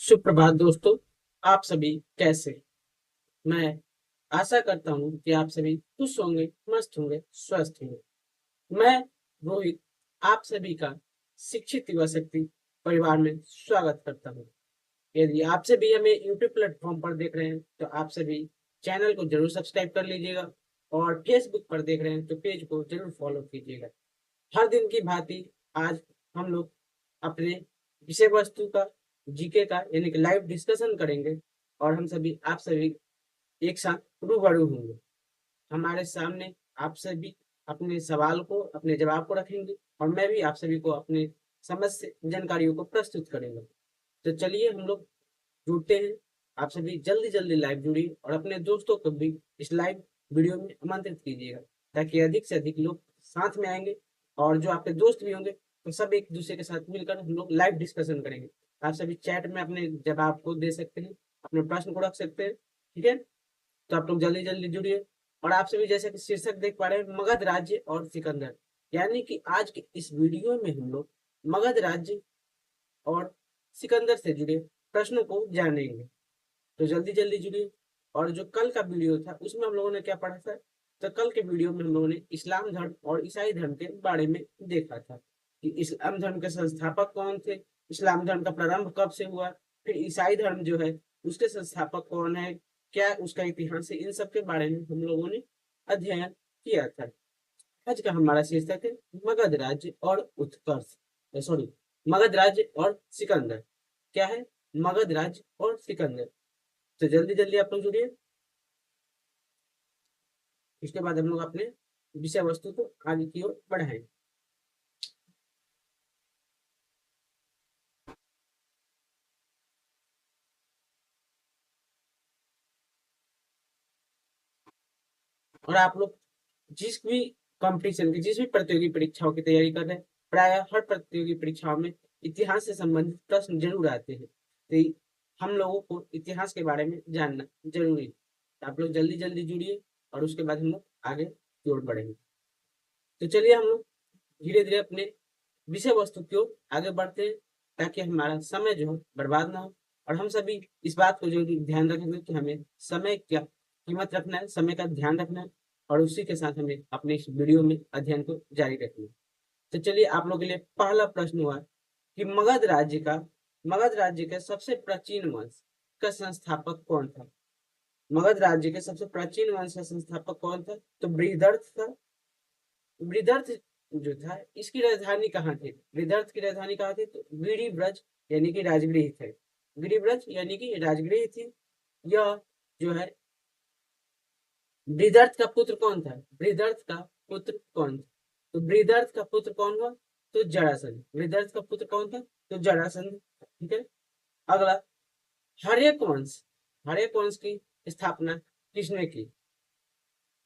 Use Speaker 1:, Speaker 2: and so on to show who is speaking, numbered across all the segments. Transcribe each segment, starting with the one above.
Speaker 1: सुप्रभात दोस्तों। आप सभी कैसे? मैं आशा करता हूँ कि आप सभी खुश होंगे, मस्त होंगे, स्वस्थ होंगे। मैं रोहित आप सभी का शिक्षित युवा शक्ति परिवार में स्वागत करता हूँ। यदि आप सभी हमें यूट्यूब प्लेटफॉर्म पर देख रहे हैं तो आप सभी चैनल को जरूर सब्सक्राइब कर लीजिएगा और फेसबुक पर देख रहे हैं तो पेज को जरूर फॉलो कीजिएगा। हर दिन की भांति आज हम लोग अपने विषय वस्तु का जीके का यानी कि लाइव डिस्कशन करेंगे और हम सभी आप सभी एक साथ रूबरू होंगे। हमारे सामने आप सभी अपने सवाल को अपने जवाब को रखेंगे और मैं भी आप सभी को अपने समझ से जानकारियों को प्रस्तुत करेंगे। तो चलिए हम लोग जुड़ते हैं। आप सभी जल्दी जल्दी लाइव जुड़िए और अपने दोस्तों को भी इस लाइव वीडियो में आमंत्रित कीजिएगा ताकि अधिक से अधिक लोग साथ में आएंगे और जो आपके दोस्त भी होंगे तो सब एक दूसरे के साथ मिलकर हम लोग लाइव डिस्कशन करेंगे। आप सभी चैट में अपने जवाब को दे सकते हैं, अपने प्रश्न को रख सकते हैं। ठीक है, तो आप लोग जल्दी जल्दी जुड़िए। और आप सभी जैसे कि शीर्षक देख पा रहे हैं, मगध राज्य और सिकंदर, यानी कि आज के इस वीडियो में हम लोग मगध राज्य और सिकंदर से जुड़े प्रश्नों को जानेंगे। तो जल्दी जल्दी जुड़िए। और जो कल का वीडियो था उसमें हम लोगों ने क्या पढ़ा था? तो कल के वीडियो में हम लोगों ने इस्लाम धर्म और ईसाई धर्म के बारे में देखा था कि इस्लाम धर्म के संस्थापक कौन थे, इस्लाम धर्म का प्रारंभ कब से हुआ, फिर ईसाई धर्म जो है उसके संस्थापक कौन है, क्या उसका इतिहास है, इन सब के बारे में हम लोगों ने अध्ययन किया था। आज का हमारा शीर्षक है मगध राज्य और उत्कर्ष, सॉरी, मगध राज्य और सिकंदर। क्या है? मगध राज्य और सिकंदर। तो जल्दी जल्दी आप लोग जुड़िए। इसके बाद हम लोग अपने विषय वस्तु को आगे की ओर बढ़ाएंगे। और आप लोग जिस भी कंपटीशन की, जिस भी प्रतियोगी परीक्षाओं की तैयारी कर रहे हैं, प्राय हर प्रतियोगी परीक्षाओं में इतिहास से संबंधित प्रश्न जरूर आते हैं। तो हम लोगों को इतिहास के बारे में जानना जरूरी है। तो आप लोग जल्दी जल्दी जुड़िए और उसके बाद हम लोग आगे की ओर बढ़ेंगे। तो चलिए हम लोग धीरे धीरे अपने विषय वस्तु की ओर आगे बढ़ते हैं ताकि हमारा समय जो है बर्बाद ना हो। और हम सभी इस बात को जो ध्यान रखेंगे कि हमें समय का कीमत रखना है, समय का ध्यान रखना है और उसी के साथ हमें अपने इस वीडियो में अध्ययन को जारी रखना है। तो चलिए आप लोगों के लिए पहला प्रश्न हुआ कि मगध राज्य के सबसे प्राचीन वंश का संस्थापक कौन था? मगध राज्य के सबसे प्राचीन वंश का संस्थापक कौन था? तो बृहदर्थ था। बृहदर्थ जो था इसकी राजधानी कहाँ थी? बृहदर्थ की राजधानी कहाँ थी? तो गिरिब्रज यानी कि राजगृह थे। गिरिब्रज यानी कि राजगृह थी। यह जो है बृहदर्थ का पुत्र कौन था? बृहदर्थ का पुत्र कौन था? तो बृहदर्थ का पुत्र कौन हुआ? तो जरासंध। बृहदर्थ का पुत्र कौन था? तो जरासंध। ठीक है। अगला, हर्यक वंश। हर्यक वंश की स्थापना किसने की?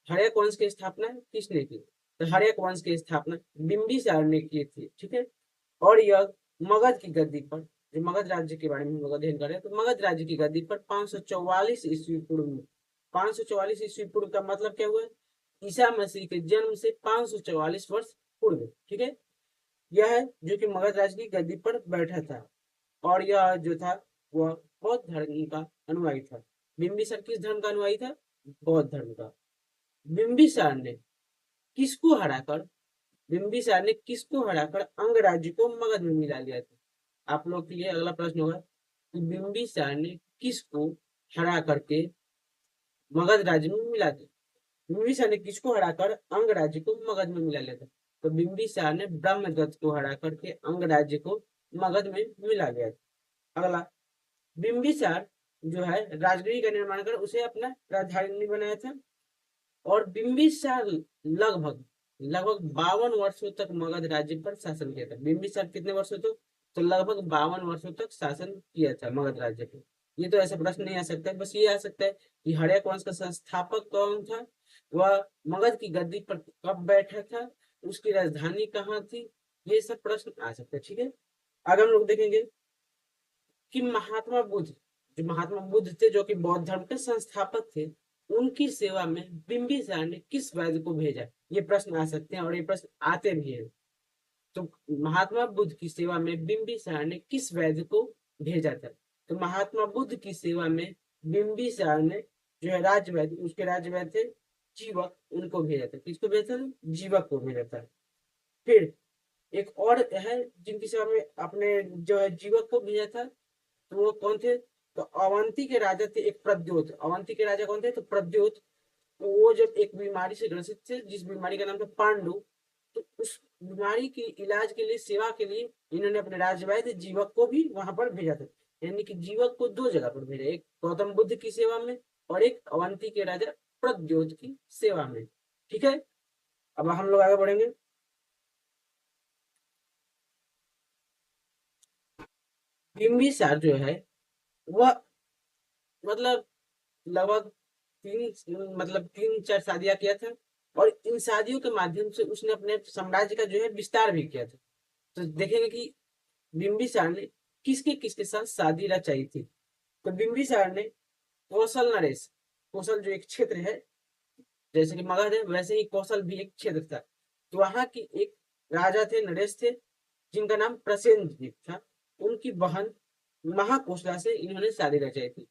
Speaker 1: हर्यक वंश की स्थापना किसने की? तो हर्यक वंश की स्थापना बिंबिसार ने की थी। ठीक है। और यह मगध की गद्दी पर, जो मगध राज्य के बारे में हम लोग अध्ययन कर रहे हैं, तो मगध राज्य की गद्दी पर 544 ईस्वी पूर्व में, 544 ईस्वी पूर्व का मतलब क्या हुआ? ईसा मसीह के जन्म से 544 वर्ष पूर्व। ठीक है। यह है जो कि मगध राज्य की गद्दी पर बैठा था और यह जो था वह बौद्ध धर्म का अनुयायी था। बिंबिसार किस धर्म का अनुयायी था? बौद्ध धर्म का। बिंबिसार ने किसको हराकर बिंबिसार ने किसको हराकर अंग राज्य को मगध में मिला लिया था? आप लोग के लिए अगला प्रश्न होगा कि बिंबिसार ने किसको हरा करके मगध राज्य में मिला दिया? बिंबिसार ने किसको हराकर अंग राज्य को मगध में मिला लिया था? तो बिंबिसार ने ब्रह्मदत्त को हरा करके अंग राज्य को मगध में मिला लिया था। अगला, बिंबिसार जो है राजगृह का निर्माण कर उसे अपना राजधानी बनाया था और बिंबिसार लगभग लगभग 52 वर्षों तक मगध राज्य पर शासन किया था। बिंबिसार कितने वर्षों तक? तो लगभग 52 वर्षों तक शासन किया था मगध राज्य पे। ये तो ऐसा प्रश्न नहीं आ सकता है, बस ये आ सकता है कि हर्यक वंश का संस्थापक कौन था, वह मगध की गद्दी पर कब बैठा था, उसकी राजधानी कहाँ थी, ये सब प्रश्न आ सकते हैं। ठीक है। आगे हम लोग देखेंगे कि महात्मा बुद्ध थे जो कि बौद्ध धर्म के संस्थापक थे, उनकी सेवा में बिंबिसार ने किस वैद्य को भेजा? ये प्रश्न आ सकते हैं और ये प्रश्न आते भी हैं। तो महात्मा बुद्ध की सेवा में बिंबिसार ने किस वैद्य को भेजा था? तो महात्मा बुद्ध की सेवा में बिंबिसार ने जो है राजवैद्य, उसके राजवैद्य थे जीवक, उनको भेजा था। किसको भेजा था? जीवक को भेजा था। फिर एक और है जिनकी सेवा में अपने जो है जीवक को भेजा था, तो वो कौन थे? तो अवंती के राजा थे एक प्रद्योत। अवंती के राजा कौन थे? तो प्रद्योत। तो वो जब एक बीमारी से ग्रसित थे, जिस बीमारी का नाम था पांडु, तो उस बीमारी के इलाज के लिए, सेवा के लिए इन्होंने अपने राजवैद्य जीवक को भी वहां पर भेजा था। यानी कि जीवक को दो जगह पर भेजा, एक गौतम बुद्ध की सेवा में और एक अवंती के राजा प्रद्योत की सेवा में। ठीक है, अब हम लोग आगे बढ़ेंगे। बिंबिसार जो है वह मतलब लगभग तीन चार शादियां किया था, और इन शादियों के माध्यम से उसने अपने साम्राज्य का जो है विस्तार भी किया था। तो देखेंगे कि बिंबिसार ने किसके किसके साथ शादी रचाई थी। तो बिंबिसार ने कौशल नरेश, कौशल जो एक क्षेत्र है, जैसे कि मगध है वैसे ही कौशल भी एक क्षेत्र था, तो वहां की एक राजा थे, नरेश थे, जिनका नाम प्रसेनजीत था। उनकी बहन महाकोशला से इन्होंने शादी रचाई थी।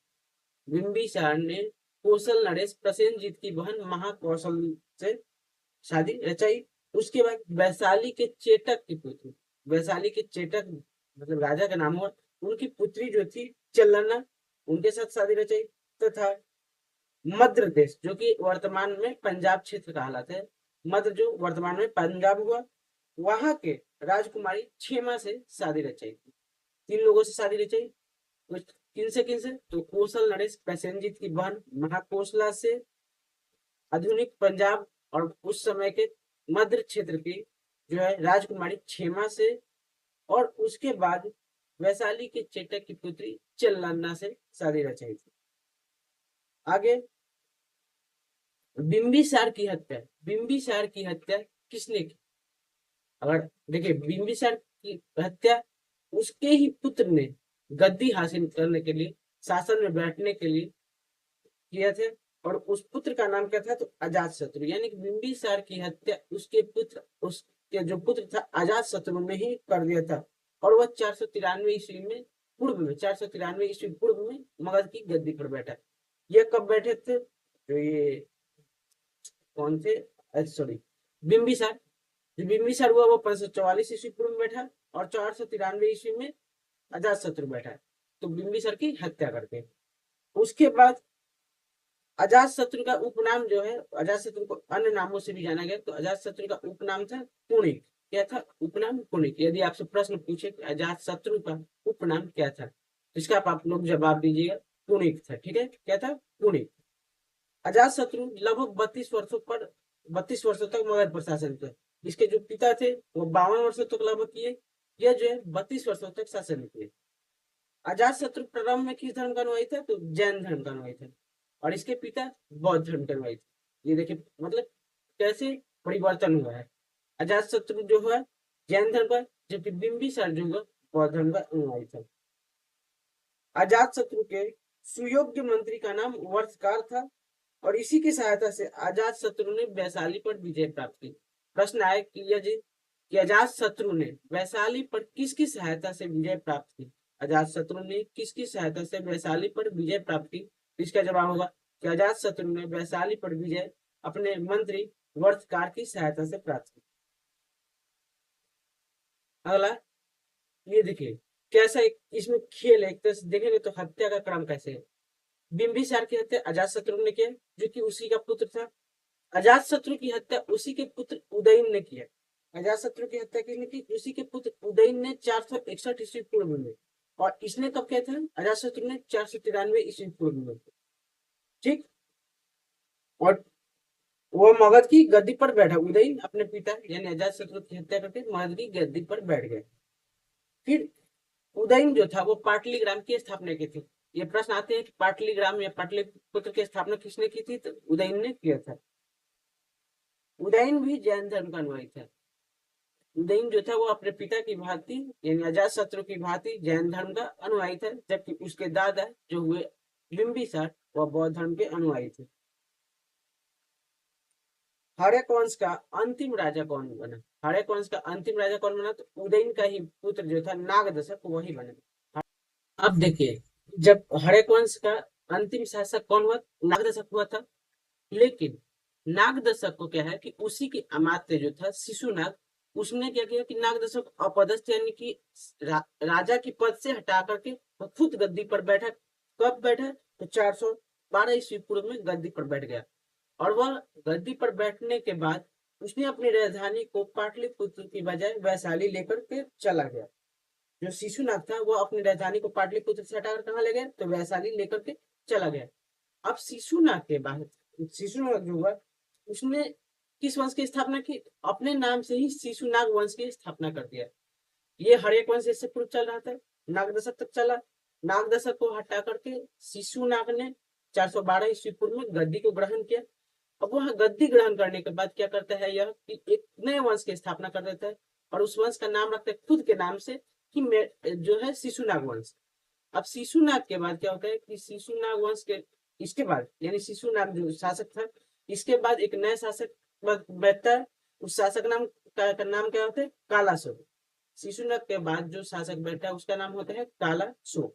Speaker 1: बिंबिसार ने कौशल नरेश प्रसेनजीत की बहन महाकौशल से शादी रचाई। उसके बाद वैशाली के चेटक की पुत्री, वैशाली के चेटक मतलब राजा का नाम हुआ, उनकी पुत्री जो थी चलना, उनके साथ शादी रचाई। तथा मध्य देश जो कि वर्तमान में पंजाब क्षेत्र कहलाता है, मध्य जो वर्तमान में पंजाब हुआ, वहां के राजकुमारी क्षेमा से शादी रचाई थी। तीन लोगों से शादी रचाई। किन से? तो कौशल नरेश प्रसेनजीत की बहन महाकोशला से, आधुनिक पंजाब और उस समय के मध्य क्षेत्र की जो है राजकुमारी क्षेमा से, और उसके बाद वैशाली के चेटक की पुत्री चलन्ना से शादी रचाई थी। आगे बिंबिसार की हत्या, बिंबिसार की हत्या किसने की? अगर देखिए बिंबिसार की हत्या उसके ही पुत्र ने गद्दी हासिल करने के लिए, शासन में बैठने के लिए किए थे, और उस पुत्र का नाम क्या था? तो अजात शत्रु। यानी कि बिंबिसार की हत्या उसके पुत्र, उसके जो पुत्र था अजात शत्रु ने ही कर दिया था, और वह 493 ईस्वी में पूर्व में, 493 ईस्वी पूर्व में मगध की गद्दी पर बैठा। ये कब बैठे थे? तो ये कौन थे? सॉरी, बिंबिसार। जो बिंबिसार हुआ वो 544 ईस्वी पूर्व में बैठा, और 493 ईस्वी में अजात शत्रु बैठा। तो बिंबिसार की हत्या करते। उसके बाद अजात शत्रु का उपनाम जो है, अजात शत्रु को अन्य नामों से भी जाना गया, तो अजात शत्रु का उपनाम था कुणिक। क्या था उपनाम? कुणिक। यदि आपसे प्रश्न पूछे कि अजात शत्रु का उपनाम क्या था, तो इसका आप लोग जवाब दीजिएगा कुणिक था। ठीक है, क्या था? कुणिक। अजात शत्रु लगभग 32 वर्षों तक मगध पर शासन किया। इसके जो पिता थे वो 52 वर्षों तक लगभग किए, यह जो है 32 वर्षों तक शासन किए। अजात शत्रु प्रारंभ में किस धर्म का अनुयायी था? तो जैन धर्म का अनुयायी था, और इसके पिता बौद्ध धर्म के अनुयायी थे। ये देखिए मतलब कैसे परिवर्तन हुआ है। अजात शत्रु जो है जैन धर्म का, जबकि बिंबिसार जो है बौद्ध धर्म का अनुयायी था। अजात शत्रु के सुयोग्य मंत्री का नाम वर्षकार था, और इसी की सहायता से अजात शत्रु ने वैशाली पर विजय प्राप्त की। प्रश्न आए कि यदि कि अजात शत्रु ने वैशाली पर किसकी सहायता से विजय प्राप्त की? अजात शत्रु ने किसकी सहायता से वैशाली पर विजय प्राप्त की? इसका जवाब होगा कि अजात शत्रु ने वैशाली पर विजय अपने मंत्री वर्षकार की सहायता से प्राप्त की। अगला ये देखिए कैसा एक इसमें खेल है, एक तरह से देखेंगे तो हत्या का क्रम कैसे है। बिंबिसार की हत्या अजात शत्रु ने किया, जो कि उसी का पुत्र था। अजात शत्रु की हत्या उसी के पुत्र उदयन ने किया। अजात शत्रु की हत्या किसने की? उसी के पुत्र उदयन ने 461 ईस्वी पूर्व में, और इसने कब किया था? अजात शत्रु ने 493 ईस्वी पूर्व में। ठीक, और वो मगध की गद्दी पर बैठा, उदयन अपने पिता यानी अजात शत्रु की हत्या करके मगध की गद्दी पर बैठ गए। फिर उदयन जो था वो पाटलिग्राम की स्थापना की थी। ये प्रश्न आते हैं कि पाटलिग्राम या पाटलिपुत्र की स्थापना किसने की थी? तो उदयन ने किया था। उदयन भी जैन धर्म का अनुयायी था। उदयन जो था वो अपने पिता की भांति यानी अजात शत्रु की भांति जैन धर्म का अनुयायी था, जबकि उसके दादा जो हुए बिंबिसार वह बौद्ध धर्म के अनुयायी थे। हर्यक वंश का अंतिम राजा कौन बना? हर्यक वंश का अंतिम राजा कौन बना? तो उदयन का ही पुत्र जो था नागदशक वही बना। अब देखिए जब हर्यक वंश का अंतिम शासक कौन हुआ? नागदशक हुआ था। लेकिन नागदशक को क्या है कि उसी के अमात्य जो था शिशुनाग, उसने क्या किया कि नागदशक अपदस्थ यानी कि राजा की पद से हटा करके वो खुद गद्दी पर बैठा। कब बैठा? तो 412 ईस्वी पूर्व में गद्दी पर बैठ गया। और वह गद्दी पर बैठने के बाद उसने अपनी राजधानी को पाटलिपुत्र की बजाय वैशाली लेकर के चला गया। जो शिशुनाग था वो अपनी राजधानी को पाटलिपुत्र से हटाकर कहाँ ले गया? तो वैशाली लेकर के चला गया। अब शिशुनाग के बाद शिशुनाग जो हुआ उसने किस वंश की स्थापना की? अपने नाम से ही शिशुनाग वंश की स्थापना कर दिया। ये हर्यक वंश इससे पूर्व चल रहा था, नागदशक तक चला। नागदशक को हटा करके शिशुनाग ने 412 ईस्वी पूर्व में गद्दी को ग्रहण किया। अब वह गद्दी ग्रहण करने के बाद क्या करता है यह कि एक नए वंश की स्थापना कर देता है और उस वंश का नाम रखता है खुद के नाम से कि जो है शिशुनाग वंश। अब शिशुनाग के बाद क्या होता है कि शिशुनाग वंश के इसके बाद यानी शिशुनाग जो शासक था इसके बाद एक नया शासक बैठता है। उस शासक का नाम क्या होता है? कालाशोक। शिशुनाग के बाद जो शासक बैठा है उसका नाम होता है कालाशोक।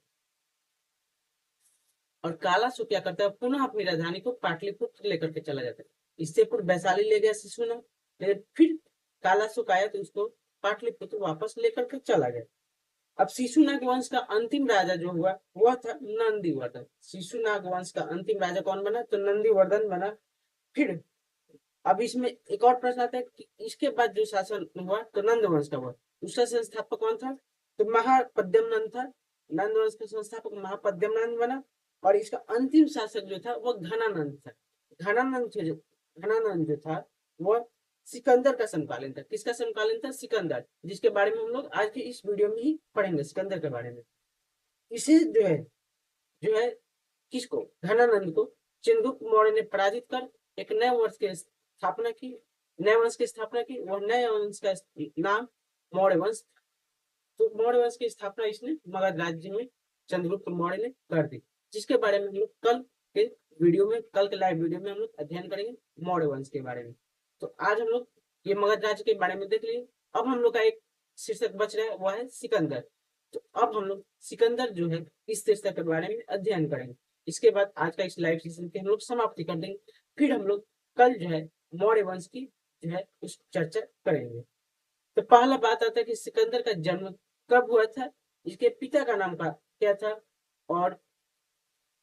Speaker 1: और कालाशोक क्या करता है? पुनः अपनी राजधानी को पाटलिपुत्र लेकर के चला जाता है। इससे पूर्व वैशाली ले गया शिशुनाग, लेकिन फिर कालाशोक आया तो उसको पाटलिपुत्र वापस लेकर के चला गया। अब शिशुनाग वंश का अंतिम राजा जो हुआ वह था नंदीवर्धन। शिशुनाग वंश का अंतिम राजा कौन बना? तो नंदीवर्धन बना। फिर अब इसमें एक और प्रश्न आता है कि इसके बाद जो शासन हुआ तो नंद वंश का हुआ, उसका संस्थापक कौन था? तो महापद्यमनंद था। नंद वंश का संस्थापक महापद्यमनंद बना। और इसका अंतिम शासक जो था वह घनानंद था। घनानंद जो था वह सिकंदर का समकालीन था। किसका समकालीन था? सिकंदर, जिसके बारे में हम लोग आज के इस वीडियो में ही पढ़ेंगे सिकंदर के बारे में। इसे जो है किसको? घनानंद को चंद्रगुप्त मौर्य ने पराजित कर एक नए वंश की स्थापना की। नए वंश की स्थापना की, वह नए वंश का नाम मौर्य वंश। तो मौर्य वंश की स्थापना इसने मगध राज्य में चंद्रगुप्त मौर्य ने कर दी, जिसके बारे में हम लोग कल के लाइव वीडियो में हम लोग अध्ययन करेंगे मौर्य वंश के बारे में। तो आज हम लोग ये मगध राज्य के बारे में देख लिए। अब हम लोग का एक शीर्षक बच रहा है वह है सिकंदर। तो अब हम लोग सिकंदर जो है इस शीर्षक के बारे में अध्ययन करेंगे। इसके बाद आज का इस लाइव सेशन की हम लोग समाप्ति कर देंगे। फिर हम लोग कल जो है मौर्य वंश की जो है उस चर्चा करेंगे। तो पहला बात आता है कि सिकंदर का जन्म कब हुआ था, इसके पिता का नाम क्या था, और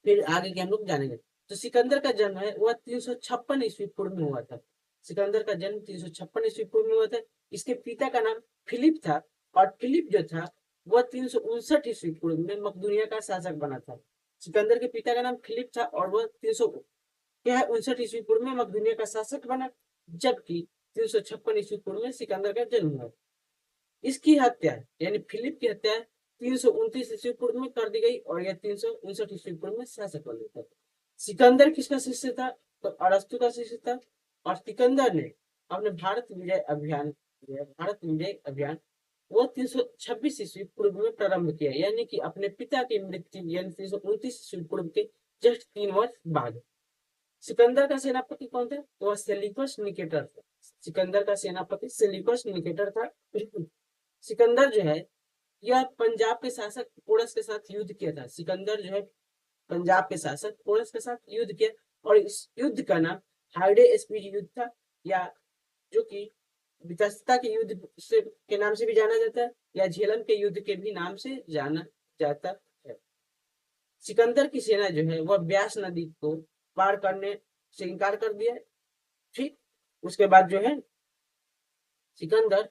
Speaker 1: फिर आगे के हम लोग जानेंगे। तो सिकंदर का जन्म है वह 356 ईस्वी पूर्व में हुआ था। सिकंदर का जन्म 356 ईस्वी पूर्व में हुआ था। इसके पिता का नाम फिलिप था और फिलिप जो था वह 359 ईस्वी पूर्व में मकदूनिया का शासक बना था। सिकंदर के पिता का नाम फिलिप था और वह 359 ईस्वी पूर्व में मकदूनिया का शासक बना, जबकि 356 ईस्वी पूर्व में सिकंदर का जन्म हुआ। इसकी हत्या यानी फिलिप की हत्या 329 ईस्वी पूर्व में कर दी गई और यह 359 ईस्वी पूर्व में शासक बन गया। सिकंदर किसका शिष्य था? तो अरस्तु का शिष्य था। और सिकंदर ने अपने भारत विजय अभियान वो 326 ईस्वी पूर्व में प्रारंभ किया, यानी कि अपने पिता की मृत्यु यानी 329 ईस्वी पूर्व के जस्ट 3 वर्ष बाद। सिकंदर का सेनापति कौन था? तो वह सेल्यूकस निकेटर था। सिकंदर का सेनापति सेल्यूकस निकेटर था। सिकंदर जो है यह पंजाब के शासक पोरस के साथ युद्ध किया था। सिकंदर जो है पंजाब के शासक पोरस के साथ युद्ध किया और इस युद्ध का नाम हाइडे स्पीड युद्ध था, या जो कि वितस्ता के युद्ध के नाम से भी जाना जाता है, या झेलम के युद्ध के भी नाम से जाना जाता है। सिकंदर की सेना जो है वह ब्यास नदी को पार करने से इनकार कर दिया। ठीक, उसके बाद जो है सिकंदर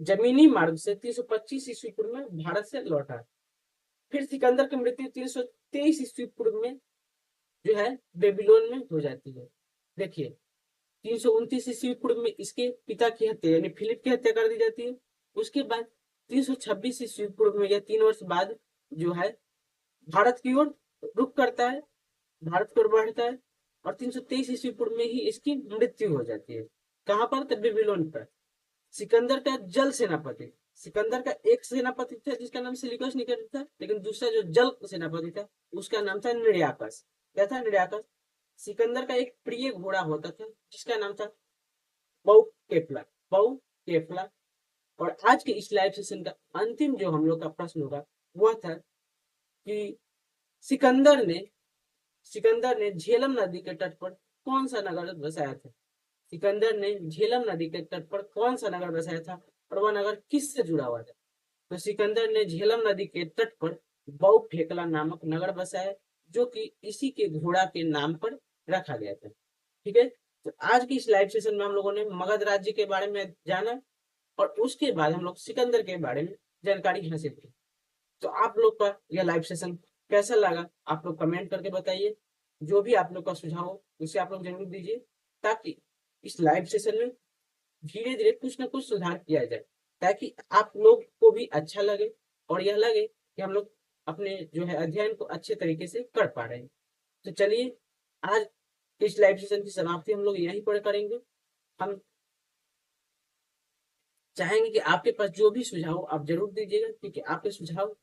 Speaker 1: जमीनी मार्ग से 325 ईस्वी पूर्व में भारत से लौटा। फिर सिकंदर की मृत्यु 323 ईस्वी पूर्व में जो है बेबीलोन में हो जाती है। देखिए 329 ईस्वी पूर्व में इसके पिता की हत्या यानी फिलिप की हत्या कर दी जाती है। उसके बाद 326 ईस्वी पूर्व में या 3 वर्ष बाद जो है भारत की ओर रुख करता है, भारत की ओर बढ़ता है और 323 ईस्वी पूर्व में ही इसकी मृत्यु हो जाती है। कहां पर? तो बेबीलोन पर। सिकंदर का जल सेनापति, सिकंदर का एक सेनापति था जिसका नाम सेल्यूकस निकेटर था, लेकिन दूसरा जो जल सेनापति था उसका नाम था निर्याकस। क्या था? निर्याकस। सिकंदर का एक प्रिय घोड़ा होता था जिसका नाम था बहुकेफला। बहुकेफला। और आज के इस लाइव सेशन का अंतिम जो हम लोग का प्रश्न होगा वह था कि सिकंदर ने झेलम नदी के तट पर कौन सा नगर बसाया था। सिकंदर ने झेलम नदी के तट पर कौन सा नगर बसाया था और वह नगर किससे जुड़ा हुआ था। तो सिकंदर ने झेलम नदी के तट पर बहु फेकला नामक नगर बसाया, जो कि इसी के घोड़ा के नाम पर रखा गया था। ठीक है, तो आज की इस लाइव सेशन में हम लोगों ने मगध राज्य के बारे में जाना और उसके बाद हम लोग सिकंदर के बारे में जानकारी हासिल की। तो आप लोग का यह लाइव सेशन कैसा लगा आप लोग कमेंट करके बताइए। जो भी आप लोग का सुझाव हो उसे आप लोग जरूर दीजिए, ताकि इस लाइव सेशन में धीरे धीरे कुछ ना कुछ सुधार किया जाए, ताकि आप लोग को भी अच्छा लगे और यह लगे कि हम लोग अपने जो है अध्ययन को अच्छे तरीके से कर पा रहे हैं। तो चलिए, आज इस लाइव सेशन की समाप्ति हम लोग यहीं पर करेंगे। हम चाहेंगे कि आपके पास जो भी सुझाव आप जरूर दीजिएगा, क्योंकि आपके सुझाव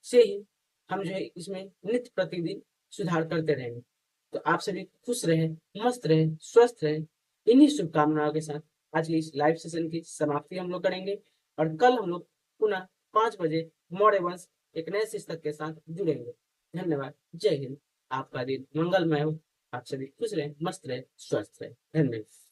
Speaker 1: से ही हम जो है इसमें नित्य प्रतिदिन सुधार करते रहेंगे। तो आप सभी खुश रहें, मस्त रहें, स्वस्थ रहें। इन्हीं शुभकामनाओं के साथ आज की इस लाइव सेशन की समाप्ति हम लोग करेंगे और कल हम लोग पुनः 5 बजे मौर्य वंश एक नए शिक्षक के साथ जुड़ेंगे। धन्यवाद। जय हिंद। आपका दिन मंगलमय हो। आप सभी खुश रहें, मस्त रहें, स्वस्थ रहें। धन्यवाद।